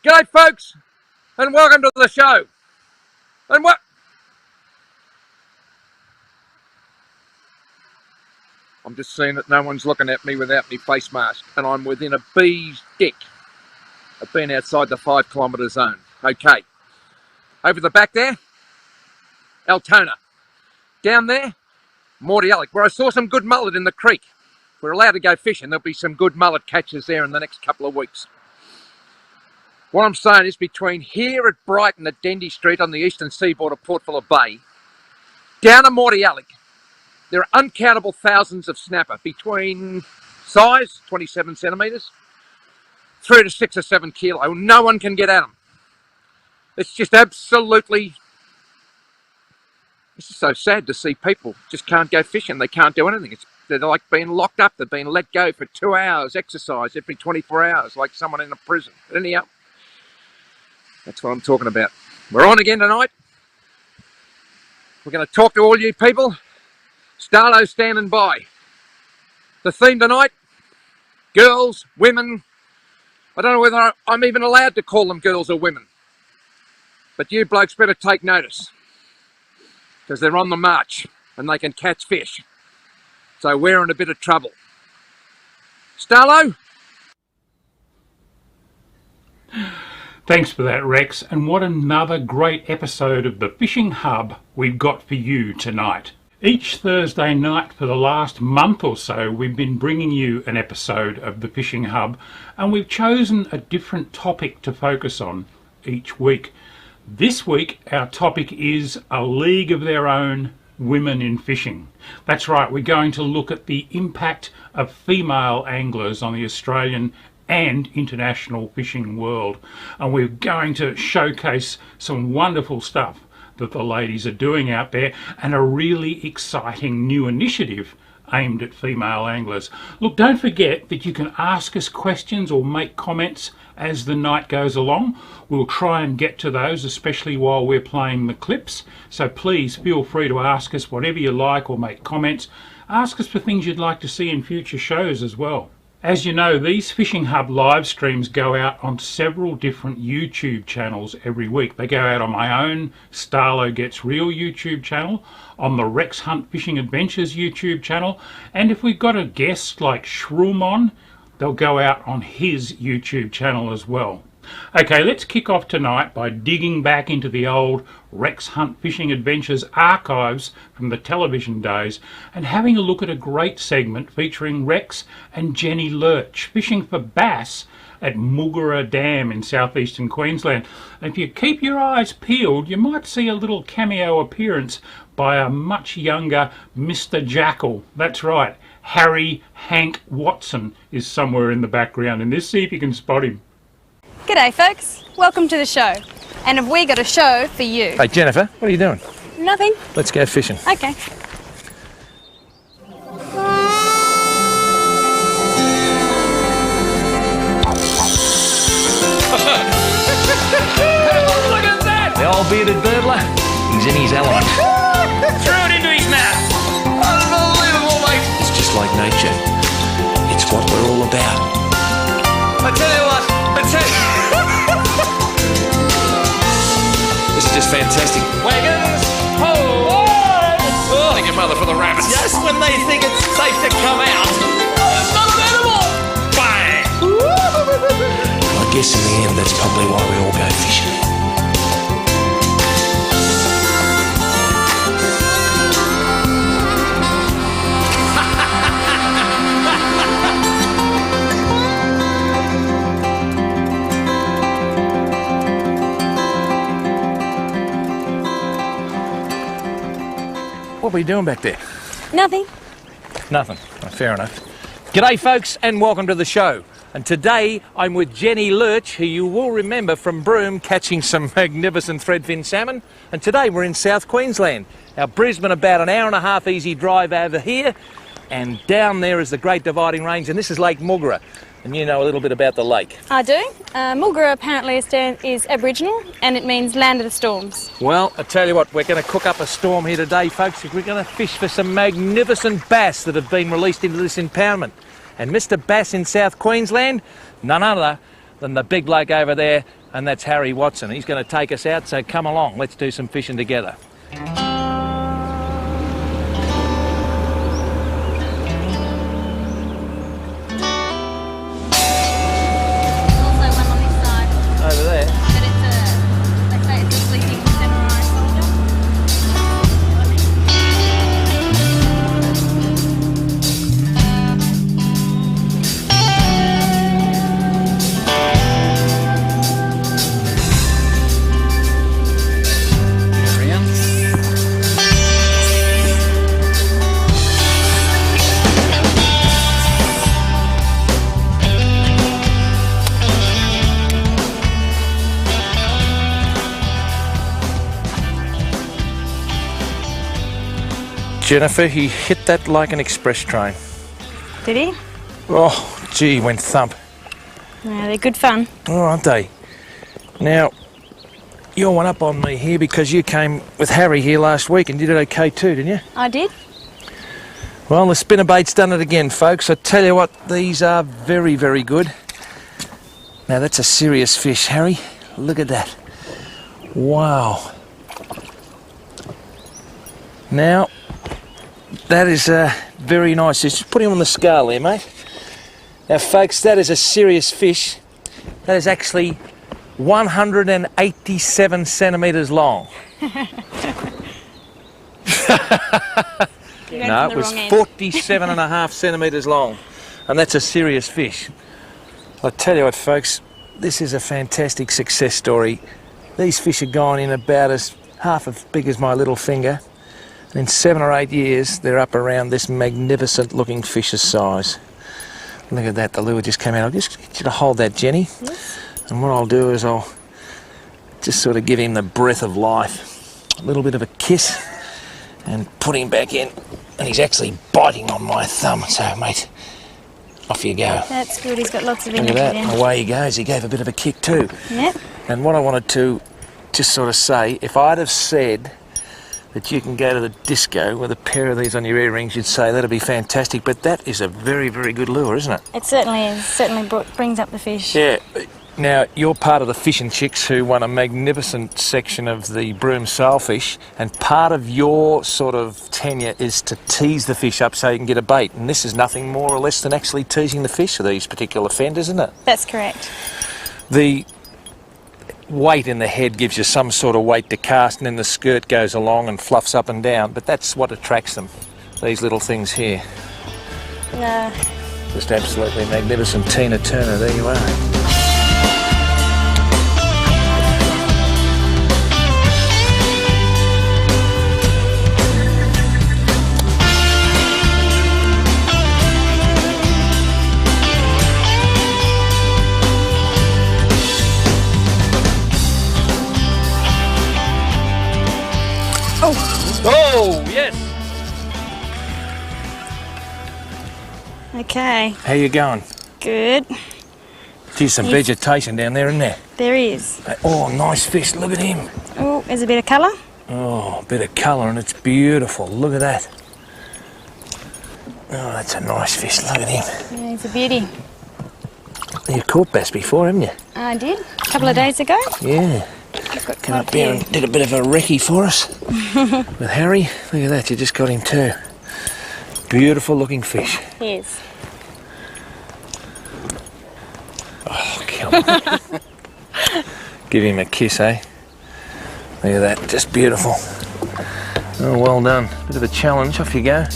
G'day folks, and welcome to the show. And what? I'm just seeing that no one's looking at me without my face mask, and I'm within a bee's dick of being outside the 5 kilometre zone. Okay. Over the back there, Altona. Down there, Mordialloc, where I saw some good mullet in the creek. We're allowed to go fishing. There'll be some good mullet catches there in the next couple of weeks. What I'm saying is between here at Brighton at Dendy Street on the eastern seaboard of Port Phillip Bay, down to Mordialloc, there are uncountable thousands of snapper between size, 27 centimetres, 3 to 6 or 7 kilo. No one can get at them. It's just absolutely, it's just so sad to see people just can't go fishing. They can't do anything. They're like being locked up. They're being let go for 2 hours exercise every 24 hours, like someone in a prison. But anyhow, that's what I'm talking about. We're on again tonight. We're going to talk to all you people. Starlo's standing by. The theme tonight, girls, women. I don't know whether I'm even allowed to call them girls or women. But you blokes better take notice, because they're on the march and they can catch fish. So we're in a bit of trouble. Starlo? Thanks for that, Rex, and what another great episode of the Fishing Hub we've got for you tonight. Each Thursday night for the last month or so, we've been bringing you an episode of the Fishing Hub, and we've chosen a different topic to focus on each week. This week, our topic is a league of their own, women in fishing. That's right, we're going to look at the impact of female anglers on the Australian and international fishing world, and we're going to showcase some wonderful stuff that the ladies are doing out there and a really exciting new initiative aimed at female anglers. Look, don't forget that you can ask us questions or make comments as the night goes along. We'll try and get to those, especially while we're playing the clips, so please feel free to ask us whatever you like or make comments. Ask us for things you'd like to see in future shows as well. As you know, these Fishing Hub live streams go out on several different YouTube channels every week. They go out on my own Starlo Gets Real YouTube channel, on the Rex Hunt Fishing Adventures YouTube channel, and if we've got a guest like Shroomon, they'll go out on his YouTube channel as well. Okay, let's kick off tonight by digging back into the old Rex Hunt Fishing Adventures archives from the television days and having a look at a great segment featuring Rex and Jenny Lurch fishing for bass at Mulgara Dam in southeastern Queensland. And if you keep your eyes peeled, you might see a little cameo appearance by a much younger Mr. Jackal. That's right, Harry Hank Watson is somewhere in the background in this. See if you can spot him. G'day folks, welcome to the show. And have we got a show for you? Hey Jennifer, what are you doing? Nothing. Let's go fishing. Okay. Look at that! The old bearded birdler, he's in his element. Threw it into his mouth. Unbelievable, mate. It's just like nature. It's what we're all about. I tell you what, This is just fantastic. Wagons, ho! Oh, thank your mother for the rabbits. Just when they think it's safe to come out. It's not an animal! Bang! I guess in the end, that's probably why we all go fishing. What were you doing back there? Nothing. Nothing. Oh, fair enough. G'day folks and welcome to the show. And today I'm with Jenny Lurch, who you will remember from Broome catching some magnificent threadfin salmon. And today we're in South Queensland. Now Brisbane about an hour and a half easy drive over here, and down there is the Great Dividing Range, and this is Lake Mulgara. And you know a little bit about the lake. I do. Mulgara apparently is Aboriginal and it means land of the storms. Well, I tell you what, we're going to cook up a storm here today, folks, because we're going to fish for some magnificent bass that have been released into this impoundment. And Mr. Bass in South Queensland, none other than the big bloke over there, and that's Harry Watson. He's going to take us out, so come along, let's do some fishing together. Over there. But they say it's a sleeping samurai soldier. Jennifer, he hit that like an express train. Did he? Oh, gee, went thump. Yeah, they're good fun. Oh, aren't they? Now, you're one up on me here because you came with Harry here last week and you did okay too, didn't you? I did. Well, the spinnerbait's done it again, folks. I tell you what, these are very, very good. Now, that's a serious fish, Harry. Look at that. Wow. Now, that is very nice. Just put him on the scale there, mate. Now, folks, that is a serious fish. That is actually 187 centimetres long. No, it was 47 and a half centimetres long. And that's a serious fish. I tell you what, folks, this is a fantastic success story. These fish are gone in about half as big as my little finger. And in 7 or 8 years, they're up around this magnificent looking fish's size. Look at that, the lure just came out. I'll just get you to hold that, Jenny. Yes. And what I'll do is I'll just sort of give him the breath of life. A little bit of a kiss and put him back in. And he's actually biting on my thumb. So, mate, off you go. That's good. He's got lots of Look energy at that. then. Away he goes. He gave a bit of a kick too. Yep. And what I wanted to just sort of say, if I'd have said that you can go to the disco with a pair of these on your earrings, you'd say that'd be fantastic. But that is a very, very good lure, isn't it? It certainly is. Certainly brings up the fish. Yeah. Now, you're part of the Fishing Chicks who won a magnificent section of the Broome Sailfish, and part of your sort of tenure is to tease the fish up so you can get a bait. And this is nothing more or less than actually teasing the fish for these particular fenders, isn't it? That's correct. The weight in the head gives you some sort of weight to cast, and then the skirt goes along and fluffs up and down, but that's what attracts them, these little things here. Yeah. Just absolutely magnificent. Tina Turner, there you are. Oh, yes. Okay. How you going? Good. Geez, some vegetation down there, isn't there? There is. Oh, nice fish. Look at him. Oh, there's a bit of colour. Oh, a bit of colour, and it's beautiful. Look at that. Oh, that's a nice fish. Look at him. Yeah, he's a beauty. You've caught bass before, haven't you? I did. A couple of days ago. Yeah. I've got Come quite up a few. here and did a bit of a recce for us with Harry. Look at that, you just got him too. Beautiful looking fish. He is. Oh, come on. Give him a kiss, eh? Look at that, just beautiful. Oh, well done. Bit of a challenge, off you go.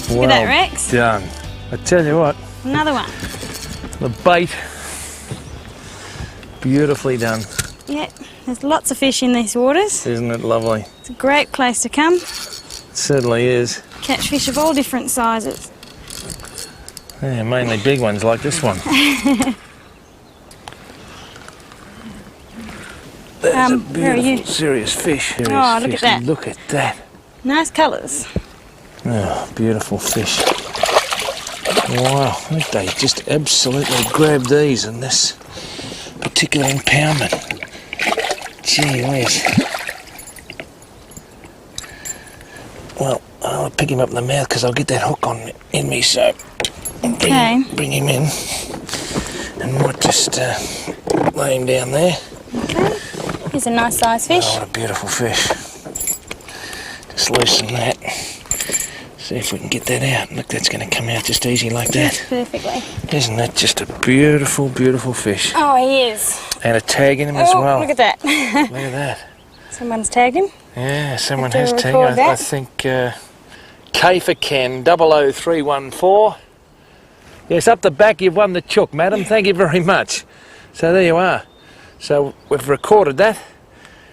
Look at that, Rex. Done. I tell you what, Another one. the bait, beautifully done. Yeah, there's lots of fish in these waters. Isn't it lovely? It's a great place to come. It certainly is. Catch fish of all different sizes. Yeah, mainly big ones like this one. There That's a Where are you? beautiful, serious fish. Serious Oh, look fish. at that. Look at that. Nice colours. Oh, beautiful fish. Wow, I think they just absolutely grabbed these in this particular impoundment. Gee whiz. Well, I'll pick him up in the mouth because I'll get that hook on in me, so Okay. bring him in and might just lay him down there. Okay. Here's a nice size fish. Oh, what a beautiful fish. Just loosen that. See if we can get that out. Look, that's going to come out just easy like that. Perfectly. Isn't that just a beautiful, beautiful fish? Oh, he is. And a tag in him as well. Look at that. Look at that. Someone's tagged him. Yeah, someone Have has to tagged. record I that. think K for Ken, 00314. Yes, up the back you've won the chook, madam. Thank you very much. So there you are. So we've recorded that.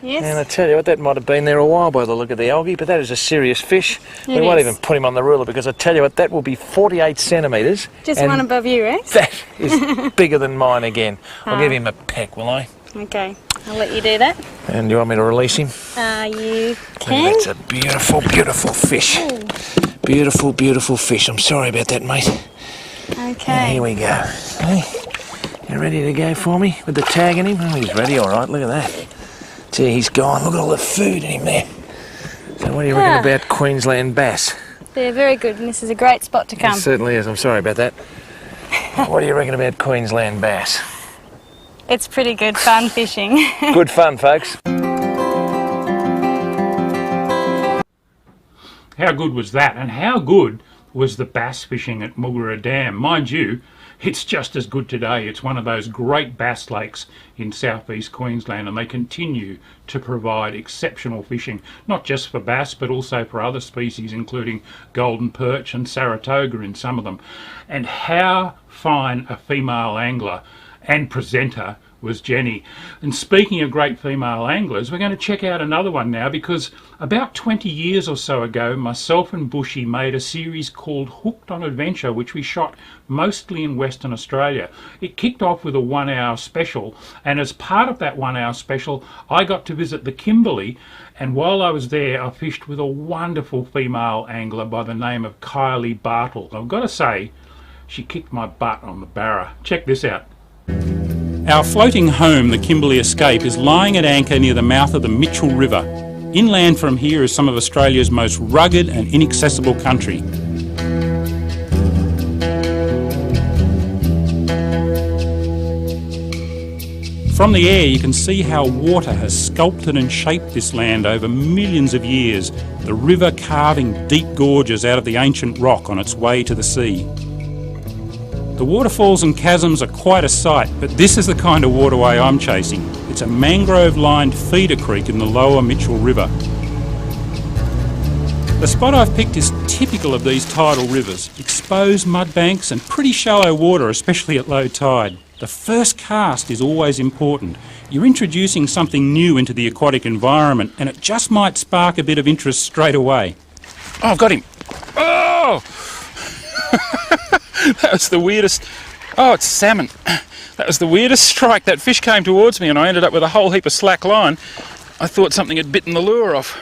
Yes. And I tell you what, that might have been there a while by the look of the algae, but that is a serious fish. We It won't is. even put him on the ruler because I tell you what, that will be 48 centimetres. Just and one above you, Rex. That is bigger than mine again. I'll give him a peck, will I? Okay. I'll let you do that. And do you want me to release him? You Look, can. that's a beautiful, beautiful fish. Beautiful, beautiful fish. I'm sorry about that, mate. And Okay. here we go. Hey, you ready to go for me with the tag in him? Oh, he's ready, all right. Look at that. Gee, he's gone. Look at all the food in him there. So what do you reckon about Queensland bass? They're very good, and this is a great spot to It come. certainly is. I'm sorry about that. What do you reckon about Queensland bass? It's pretty good fun fishing. Good fun, folks. How good was that? And how good was the bass fishing at Mulgara Dam? Mind you, it's just as good today. It's one of those great bass lakes in southeast Queensland, and they continue to provide exceptional fishing, not just for bass but also for other species including golden perch and Saratoga in some of them. And how fine a female angler and presenter was Jenny. And speaking of great female anglers, we're going to check out another one now, because about 20 years or so ago, myself and Bushy made a series called Hooked on Adventure, which we shot mostly in Western Australia. It kicked off with a 1-hour special, and as part of that 1-hour special, I got to visit the Kimberley, and while I was there, I fished with a wonderful female angler by the name of Kylie Bartle. I've got to say, she kicked my butt on the Barra. Check this out. Our floating home, the Kimberley Escape, is lying at anchor near the mouth of the Mitchell River. Inland from here is some of Australia's most rugged and inaccessible country. From the air you can see how water has sculpted and shaped this land over millions of years, the river carving deep gorges out of the ancient rock on its way to the sea. The waterfalls and chasms are quite a sight, but this is the kind of waterway I'm chasing. It's a mangrove-lined feeder creek in the lower Mitchell River. The spot I've picked is typical of these tidal rivers. Exposed mud banks and pretty shallow water, especially at low tide. The first cast is always important. You're introducing something new into the aquatic environment, and it just might spark a bit of interest straight away. Oh, I've got him. Oh! That was the weirdest... Oh, it's salmon. That was the weirdest strike. That fish came towards me and I ended up with a whole heap of slack line. I thought something had bitten the lure off.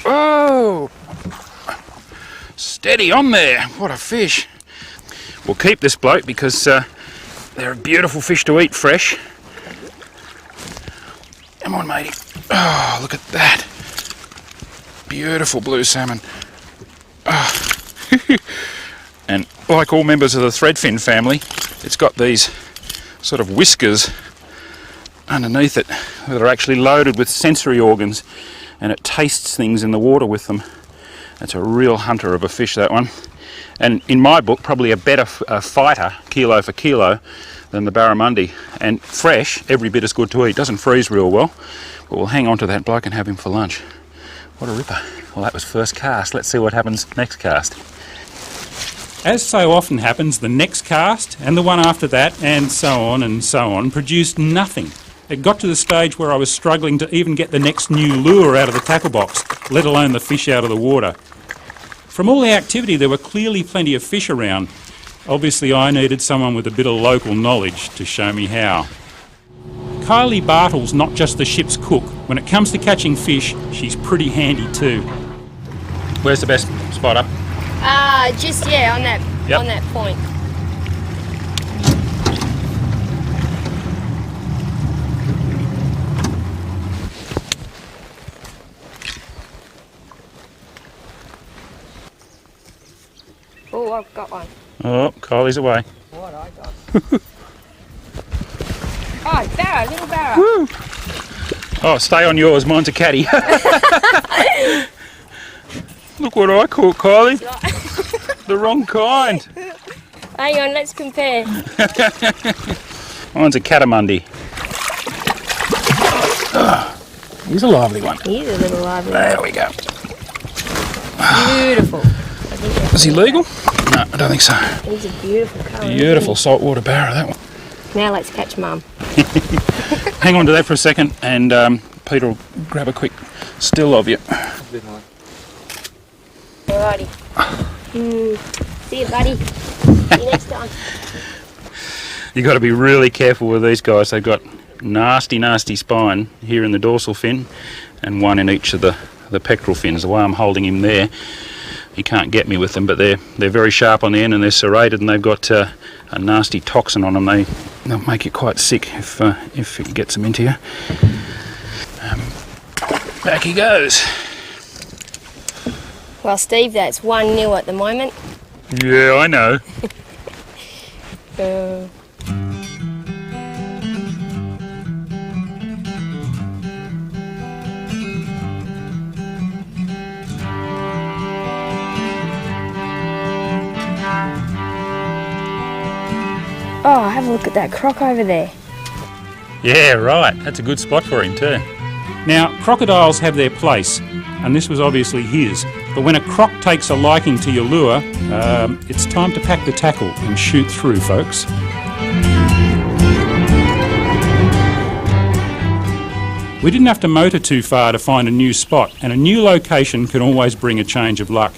Oh! Steady on there. What a fish. We'll keep this bloke because they're a beautiful fish to eat fresh. Come on, matey. Oh, look at that. Beautiful blue salmon. Oh. And like all members of the threadfin family, it's got these sort of whiskers underneath it that are actually loaded with sensory organs, and it tastes things in the water with them. That's a real hunter of a fish, that one. And in my book, probably a better fighter, kilo for kilo, than the barramundi. And fresh, every bit as good to eat. Doesn't freeze real well, but we'll hang on to that bloke and have him for lunch. What a ripper. Well, that was first cast. Let's see what happens next cast. As so often happens, the next cast and the one after that and so on produced nothing. It got to the stage where I was struggling to even get the next new lure out of the tackle box, let alone the fish out of the water. From all the activity, there were clearly plenty of fish around. Obviously, I needed someone with a bit of local knowledge to show me how. Kylie Bartle's not just the ship's cook. When it comes to catching fish, she's pretty handy too. Where's the best spot up? Just on that Yep. on that point. Oh, I've got one. Oh, Kylie's away. What I got? Oh, barra, little barra. Woo. Oh, stay on yours. Mine's a caddy. Look what I caught, Kylie. The wrong kind. Hang on, let's compare. Mine's a catamundi. He's a lively one. He's a little lively. There we go. Beautiful. Is he legal? No, I don't think so. He's a beautiful colour. Beautiful saltwater barra, that one. Now let's catch Mum. Hang on to that for a second, and Peter will grab a quick still of you. Alrighty. See you, buddy. See you next time. You've got to be really careful with these guys. They've got nasty, nasty spine here in the dorsal fin, and one in each of the pectoral fins. The way I'm holding him there, he can't get me with them, but they're very sharp on the end, and they're serrated, and they've got a nasty toxin on them. They'll make you quite sick if it gets them into you. Back he goes. Well, Steve, that's 1-0 at the moment. Yeah, I know. Oh, have a look at that croc over there. Yeah, right. That's a good spot for him too. Now, crocodiles have their place, and this was obviously his. But when a croc takes a liking to your lure, it's time to pack the tackle and shoot through, folks. We didn't have to motor too far to find a new spot, and a new location can always bring a change of luck.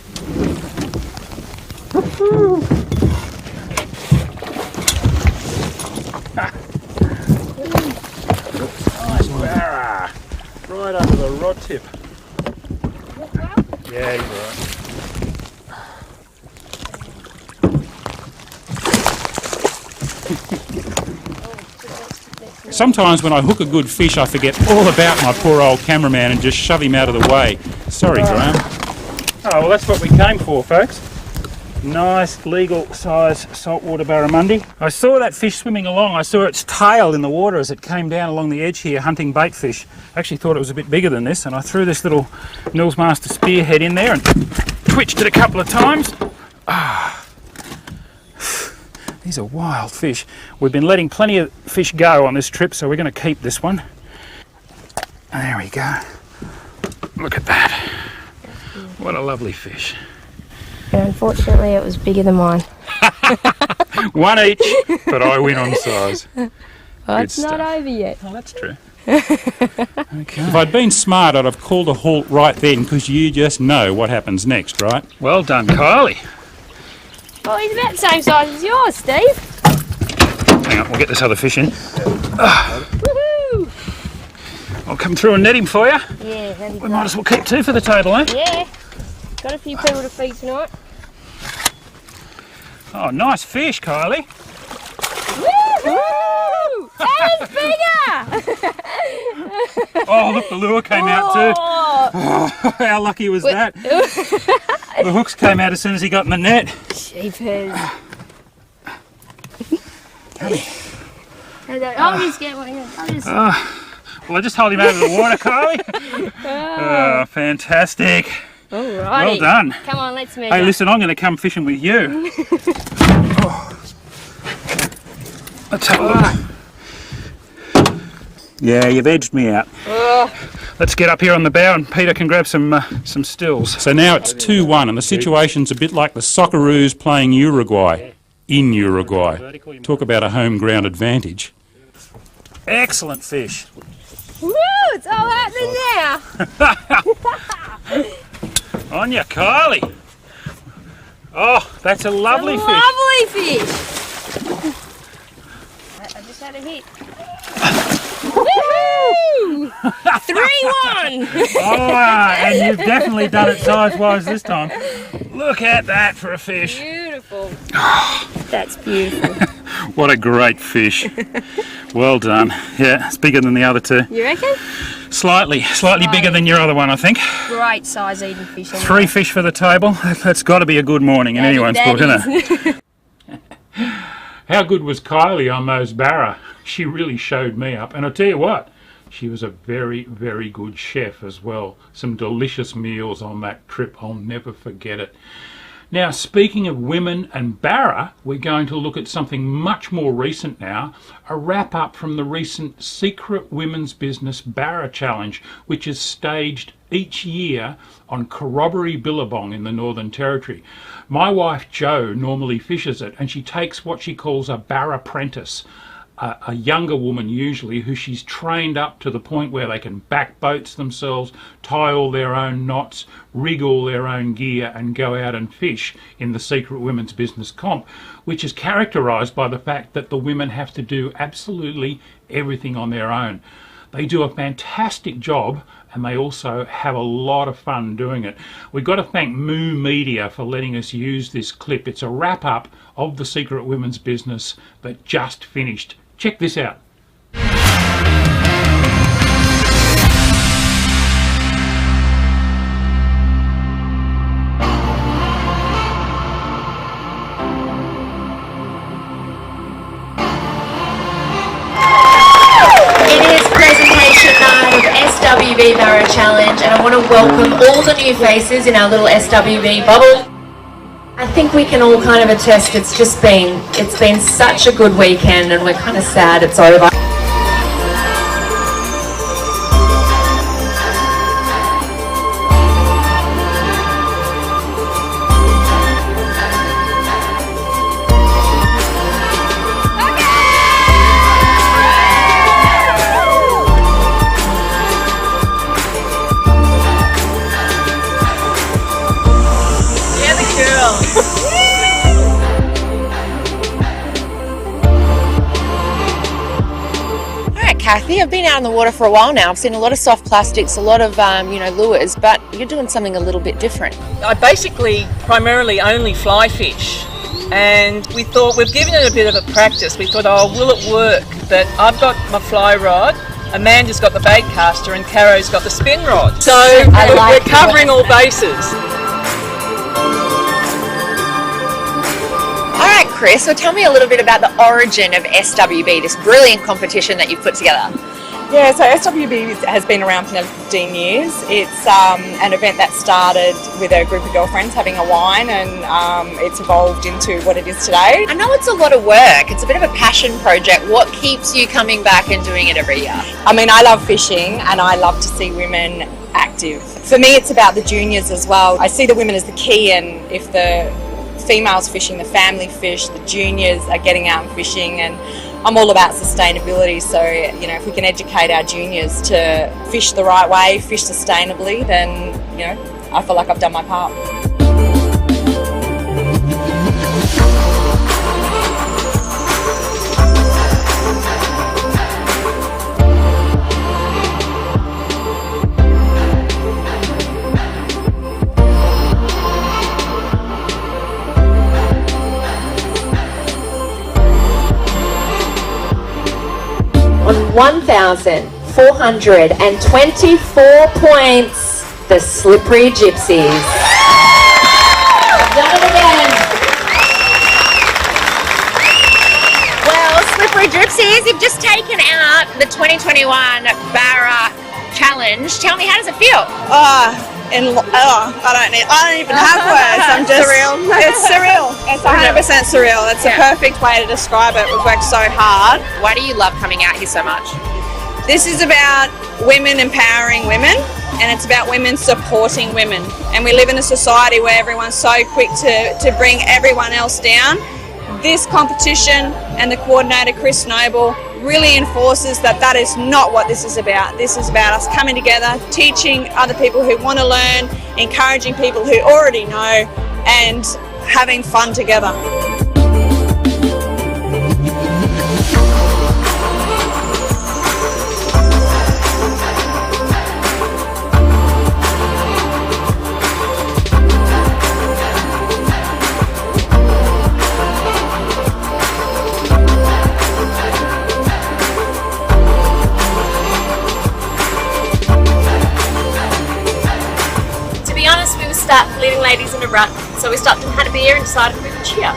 Nice barra! Right under the rod tip. Yeah, you're right. Sometimes when I hook a good fish, I forget all about my poor old cameraman and just shove him out of the way. Sorry, Graham. Oh, well, that's what we came for, folks. Nice, legal size saltwater barramundi. I saw that fish swimming along. I saw its tail in the water as it came down along the edge here, hunting bait fish. I actually thought it was a bit bigger than this, and I threw this little Nils Master spearhead in there and twitched it a couple of times. These are wild fish. We've been letting plenty of fish go on this trip, so we're going to keep this one. There we go. Look at that. What a lovely fish. And unfortunately, it was bigger than mine. One each, but I win on size. Oh, it's not over yet. Oh, that's true. Okay. If I'd been smart, I'd have called a halt right then, because you just know what happens next, right? Well done, Kylie. Oh, he's about the same size as yours, Steve. Hang on, we'll get this other fish in. Woohoo! I'll come through and net him for you. Yeah, that'd be We great. might as well keep two for the table, eh? Yeah. Got a few people to feed tonight. Oh, nice fish, Kylie. Woohoo! That was bigger! Oh, look, the lure came out too. Oh, How lucky was that? The hooks came out as soon as he got in the net. sheepers. I'll just get one. I'll just... Well, I just hold him out of the water, Kylie. Oh, fantastic. Alrighty. Well done. Come on, let's measure. Hey, listen, I'm going to come fishing with you. Let's have a look. Yeah, you've edged me out. Let's get up here on the bow and Peter can grab some stills. So now it's 2-1 and the situation's a bit like the Socceroos playing Uruguay. In Uruguay. Talk about a home ground advantage. Excellent fish. Woo! It's all happening now. On ya, Kylie. Oh, that's a lovely fish. Lovely fish. I just had a hit. Woohoo! 3-1! Oh, and you've definitely done it size-wise this time. Look at that for a fish. Beautiful. That's beautiful. What a great fish. Well done. Yeah, it's bigger than the other two. You reckon? Slightly bigger than your other one, I think. Great size eating fish. Anyway. 3 fish for the table. That's got to be a good morning in anyone's book, isn't it? How good was Kylie on those Barra? She really showed me up. And I tell you what, she was a very, very good chef as well. Some delicious meals on that trip. I'll never forget it. Now, speaking of women and Barra, we're going to look at something much more recent now, a wrap-up from the recent Secret Women's Business Barra Challenge, which is staged each year on Corroboree Billabong in the Northern Territory. My wife Jo normally fishes it, and she takes what she calls a Barra apprentice, a younger woman usually, who she's trained up to the point where they can back boats themselves, tie all their own knots, rig all their own gear and go out and fish in the Secret Women's Business Comp, which is characterised by the fact that the women have to do absolutely everything on their own. They do a fantastic job and they also have a lot of fun doing it. We've got to thank Moo Media for letting us use this clip. It's a wrap-up of the Secret Women's Business that just finished. Check this out. SWB Barra Challenge, and I want to welcome all the new faces in our little SWB bubble. I think we can all kind of attest it's been such a good weekend and we're kind of sad it's over. Kathy, I've been out in the water for a while now. I've seen a lot of soft plastics, a lot of lures, but you're doing something a little bit different. I basically primarily only fly fish, and we thought we've given it a bit of a practice. We thought, oh, will it work? That I've got my fly rod, Amanda's got the bait caster, and Caro's got the spin rod. So we're covering all bases. Alright Chris, so tell me a little bit about the origin of SWB, this brilliant competition that you've put together. Yeah, so SWB has been around for nearly 15 years. It's an event that started with a group of girlfriends having a wine, and it's evolved into what it is today. I know it's a lot of work, it's a bit of a passion project. What keeps you coming back and doing it every year? I mean, I love fishing and I love to see women active. For me, it's about the juniors as well. I see the women as the key, and if the females fishing, the family fish, the juniors are getting out and fishing, and I'm all about sustainability. So, if we can educate our juniors to fish the right way, fish sustainably, then, I feel like I've done my part. 1,424 points, the Slippery Gypsies. Done it again. Well, Slippery Gypsies, you've just taken out the 2021 Barra Challenge. Tell me, how does it feel? I don't even have words. I'm just surreal. It's surreal. It's 100% surreal. It's a perfect way to describe it. We've worked so hard. Why do you love coming out here so much? This is about women empowering women, and it's about women supporting women. And we live in a society where everyone's so quick to bring everyone else down. This competition and the coordinator, Chris Noble, really enforces that is not what this is about. This is about us coming together, teaching other people who want to learn, encouraging people who already know, and having fun together. a rut, so we stopped and had a beer and decided we would cheer.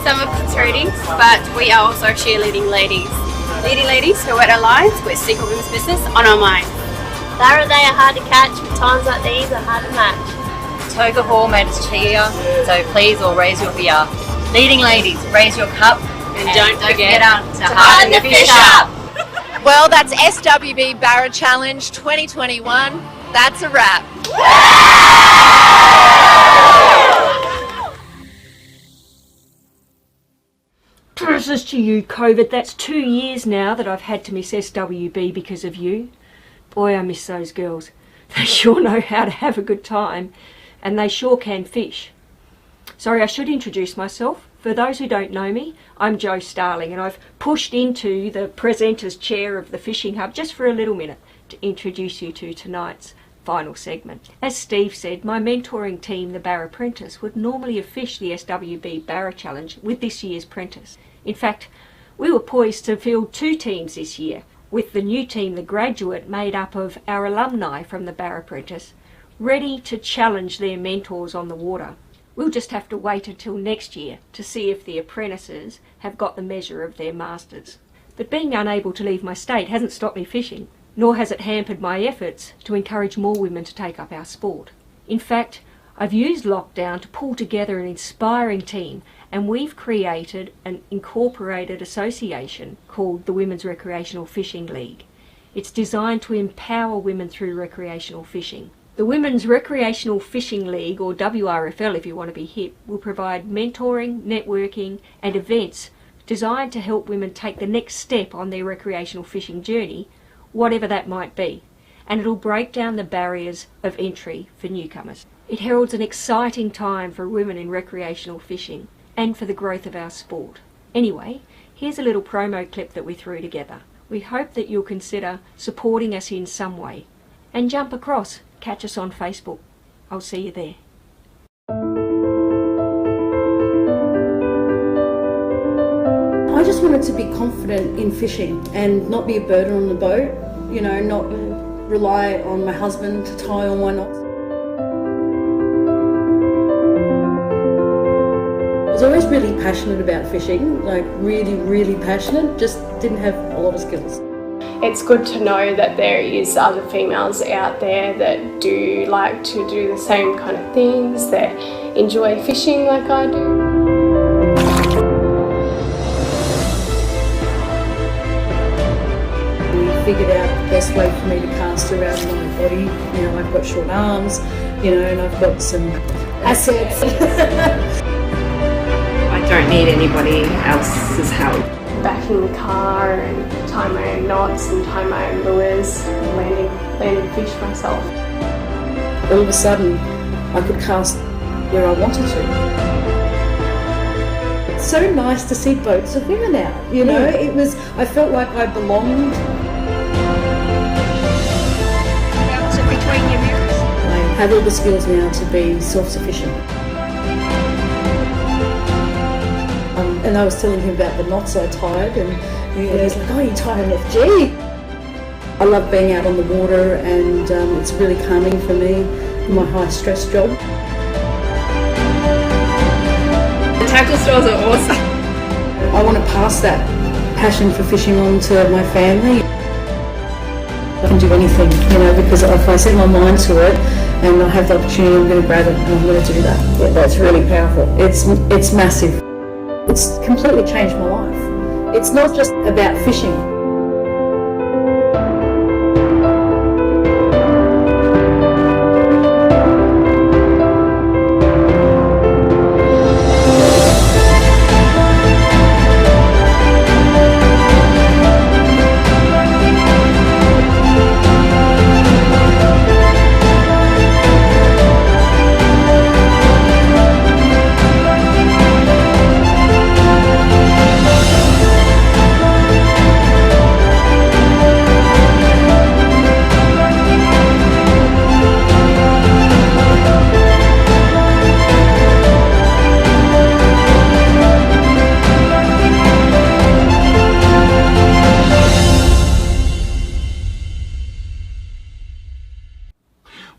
Some of it's hurting, but we are also cheerleading ladies. Leading ladies who are at our lines with Secret Womens Business on our minds. Barra, they are hard to catch, but times like these are hard to match. Toga Hall made us cheer, so please all raise your beer. Leading ladies, raise your cup. And don't forget to harden the fish up. Well, that's SWB Barra Challenge 2021. That's a wrap. Curses to you, COVID. That's 2 years now that I've had to miss SWB because of you. Boy, I miss those girls. They sure know how to have a good time, and they sure can fish. Sorry, I should introduce myself. For those who don't know me, I'm Jo Starling, and I've pushed into the presenter's chair of the Fishing Hub just for a little minute to introduce you to tonight's final segment. As Steve said, my mentoring team, the Barra Apprentice, would normally have fished the SWB Barra Challenge with this year's Apprentice. In fact, we were poised to field 2 teams this year, with the new team, the Graduate, made up of our alumni from the Barra Apprentice, ready to challenge their mentors on the water. We'll just have to wait until next year to see if the apprentices have got the measure of their masters. But being unable to leave my state hasn't stopped me fishing, nor has it hampered my efforts to encourage more women to take up our sport. In fact, I've used lockdown to pull together an inspiring team, and we've created an incorporated association called the Women's Recreational Fishing League. It's designed to empower women through recreational fishing. The Women's Recreational Fishing League, or WRFL if you want to be hip, will provide mentoring, networking and events designed to help women take the next step on their recreational fishing journey, whatever that might be, and it'll break down the barriers of entry for newcomers. It heralds an exciting time for women in recreational fishing and for the growth of our sport. Anyway, here's a little promo clip that we threw together. We hope that you'll consider supporting us in some way and jump across. Catch us on Facebook. I'll see you there. I just wanted to be confident in fishing and not be a burden on the boat, you know, not rely on my husband to tie all my knots. I was always really passionate about fishing, like really passionate, just didn't have a lot of skills. It's good to know that there is other females out there that do like to do the same kind of things, that enjoy fishing like I do. We figured out the best way for me to cast around my body. You know, I've got short arms, you know, and I've got some assets. I don't need anybody else's help. Back in the car and tie my own knots and tie my own lures and landing fish myself. All of a sudden, I could cast where I wanted to. It's so nice to see boats of women out, you know, I felt like I belonged. Bounce it between your mirrors. I have all the skills now to be self-sufficient. And I was telling him about the knots I tied, and he's like, oh, you tied an FG. I love being out on the water, and it's really calming for me in my high stress job. The tackle stores are awesome. I want to pass that passion for fishing on to my family. I can do anything, you know, because if I set my mind to it and I have the opportunity, I'm going to grab it and I'm going to do that. Yeah, that's really powerful. It's massive. It's completely changed my life. It's not just about fishing.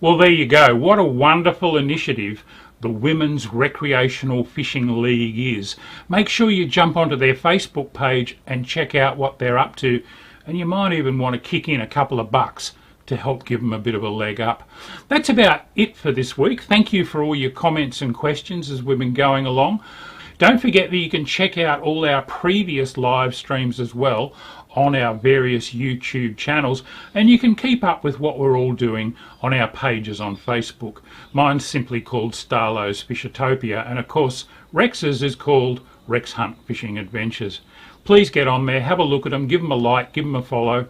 Well, there you go. What a wonderful initiative the Women's Recreational Fishing League is. Make sure you jump onto their Facebook page and check out what they're up to, and you might even want to kick in a couple of bucks to help give them a bit of a leg up. That's about it for this week. Thank you for all your comments and questions as we've been going along. Don't forget that you can check out all our previous live streams as well on our various YouTube channels, and you can keep up with what we're all doing on our pages on Facebook. Mine's simply called Starlow's Fishatopia, and of course Rex's is called Rex Hunt Fishing Adventures. Please get on there, have a look at them, give them a like, give them a follow.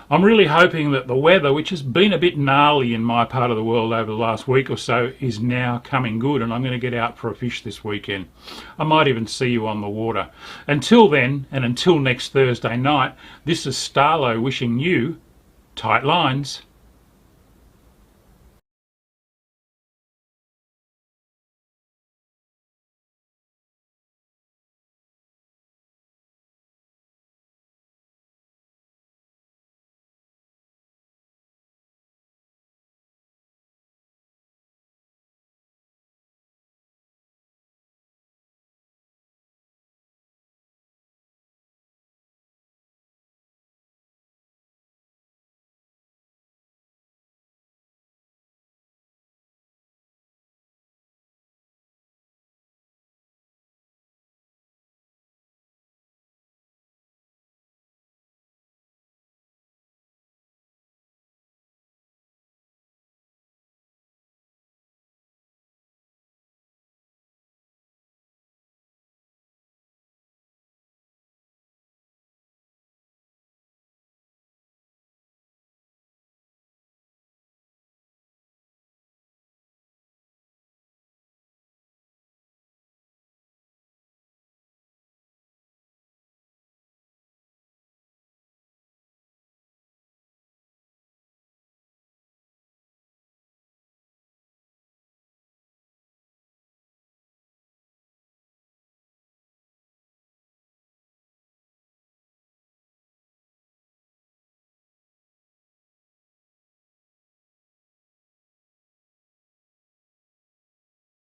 I'm really hoping that the weather, which has been a bit gnarly in my part of the world over the last week or so, is now coming good, and I'm going to get out for a fish this weekend. I might even see you on the water. Until then, and until next Thursday night, this is Starlow wishing you tight lines.